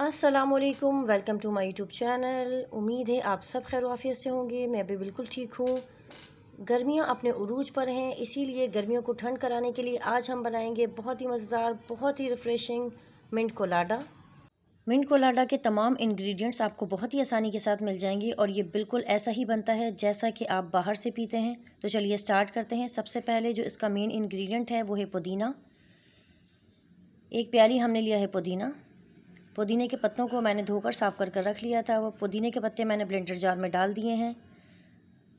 अस्सलामुअलैकुम, welcome to my YouTube channel. उम्मीद है आप सब खैर आफियत से होंगे। मैं भी बिल्कुल ठीक हूँ। गर्मियाँ अपने उरूज पर हैं, इसीलिए गर्मियों को ठंड कराने के लिए आज हम बनाएंगे बहुत ही मज़ेदार, बहुत ही refreshing mint colada. Mint colada के तमाम इंग्रेडिएंट्स आपको बहुत ही आसानी के साथ मिल जाएंगे और ये बिल्कुल ऐसा ही बनता है जैसा कि आप बाहर से पीते हैं। तो चलिए स्टार्ट करते हैं। सबसे पहले जो इसका मेन इंग्रेडिएंट है वो है पुदीना। एक प्याली हमने लिया है पुदीना। पुदीने के पत्तों को मैंने धोकर साफ़ कर कर रख लिया था। वो पुदीने के पत्ते मैंने ब्लेंडर जार में डाल दिए हैं।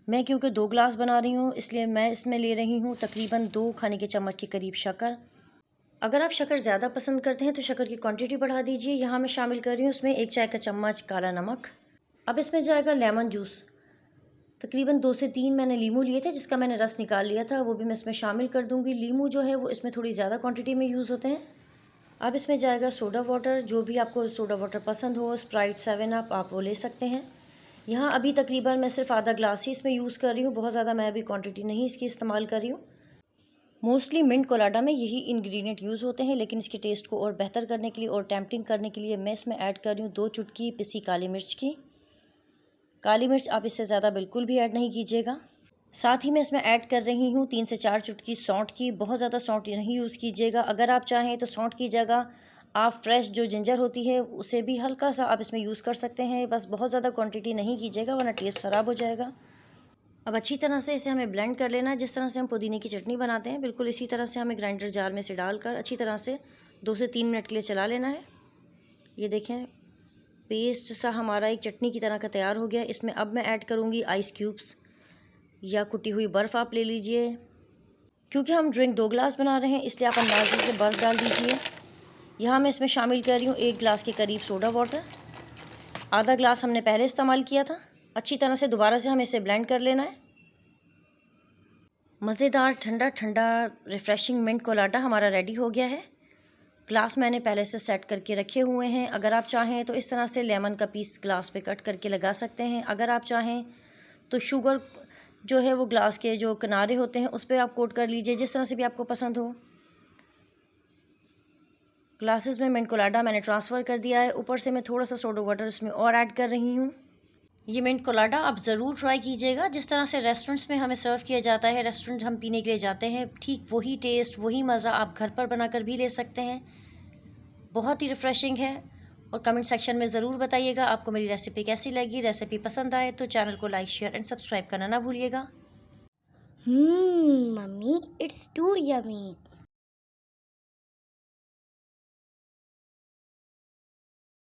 मैं क्योंकि 2 ग्लास बना रही हूँ इसलिए मैं इसमें ले रही हूँ तकरीबन 2 खाने के चम्मच के करीब शक्कर। अगर आप शक्कर ज़्यादा पसंद करते हैं तो शक्कर की क्वांटिटी बढ़ा दीजिए। यहाँ मैं शामिल कर रही हूँ उसमें 1 चाय का चम्मच काला नमक। अब इसमें जाएगा लेमन जूस। तकरीबन 2 से 3 मैंने लीमू लिए थे जिसका मैंने रस निकाल लिया था, वो भी मैं इसमें शामिल कर दूँगी। लीमू जो है वो इसमें थोड़ी ज़्यादा क्वान्टिटी में यूज़ होते हैं। अब इसमें जाएगा सोडा वाटर। जो भी आपको सोडा वाटर पसंद हो, स्प्राइट, 7 अप, आप वो ले सकते हैं। यहाँ अभी तकरीबन मैं सिर्फ आधा ग्लास ही इसमें यूज़ कर रही हूँ, बहुत ज़्यादा मैं अभी क्वांटिटी नहीं इसकी इस्तेमाल कर रही हूँ। मोस्टली मिंट कोलाडा में यही इंग्रेडिएंट यूज़ होते हैं, लेकिन इसके टेस्ट को और बेहतर करने के लिए और टेम्पटिंग करने के लिए मैं इसमें ऐड कर रही हूँ 2 चुटकी पिसी काली मिर्च की। काली मिर्च आप इससे ज़्यादा बिल्कुल भी ऐड नहीं कीजिएगा। साथ ही मैं इसमें ऐड कर रही हूँ 3 से 4 चुटकी सौंठ की। बहुत ज़्यादा सौंठ नहीं यूज़ कीजिएगा। अगर आप चाहें तो सौंठ की जगह आप फ्रेश जो जिंजर होती है उसे भी हल्का सा आप इसमें यूज़ कर सकते हैं। बस बहुत ज़्यादा क्वांटिटी नहीं कीजिएगा वरना टेस्ट ख़राब हो जाएगा। अब अच्छी तरह से इसे हमें ब्लेंड कर लेना है। जिस तरह से हम पुदीने की चटनी बनाते हैं बिल्कुल इसी तरह से हमें ग्राइंडर जार में से डालकर अच्छी तरह से 2 से 3 मिनट के लिए चला लेना है। ये देखें पेस्ट सा हमारा एक चटनी की तरह का तैयार हो गया। इसमें अब मैं ऐड करूँगी आइस क्यूब्स या कुटी हुई बर्फ़ आप ले लीजिए। क्योंकि हम ड्रिंक 2 ग्लास बना रहे हैं इसलिए आप अंदाजे से बर्फ़ डाल दीजिए। यहाँ मैं इसमें शामिल कर रही हूँ 1 ग्लास के करीब सोडा वाटर। आधा ग्लास हमने पहले इस्तेमाल किया था। अच्छी तरह से दोबारा से हमें इसे ब्लेंड कर लेना है। मज़ेदार ठंडा ठंडा रिफ़्रेशिंग मिंट कोलाडा हमारा रेडी हो गया है। ग्लास मैंने पहले से सेट करके रखे हुए हैं। अगर आप चाहें तो इस तरह से लेमन का पीस ग्लास पे कट करके लगा सकते हैं। अगर आप चाहें तो शुगर जो है वो ग्लास के जो किनारे होते हैं उस पर आप कोट कर लीजिए, जिस तरह से भी आपको पसंद हो। ग्लासेस में मिंट कोलाडा मैंने ट्रांसफ़र कर दिया है। ऊपर से मैं थोड़ा सा सोडा वाटर इसमें और ऐड कर रही हूँ। ये मिंट कोलाडा आप ज़रूर ट्राई कीजिएगा। जिस तरह से रेस्टोरेंट्स में हमें सर्व किया जाता है, रेस्टोरेंट हम पीने के लिए जाते हैं, ठीक वही टेस्ट वही मज़ा आप घर पर बनाकर भी ले सकते हैं। बहुत ही रिफ़्रेशिंग है। और कमेंट सेक्शन में ज़रूर बताइएगा आपको मेरी रेसिपी कैसी लगी। रेसिपी पसंद आए तो चैनल को लाइक, शेयर एंड सब्सक्राइब करना ना भूलिएगा। Mummy, it's too yummy.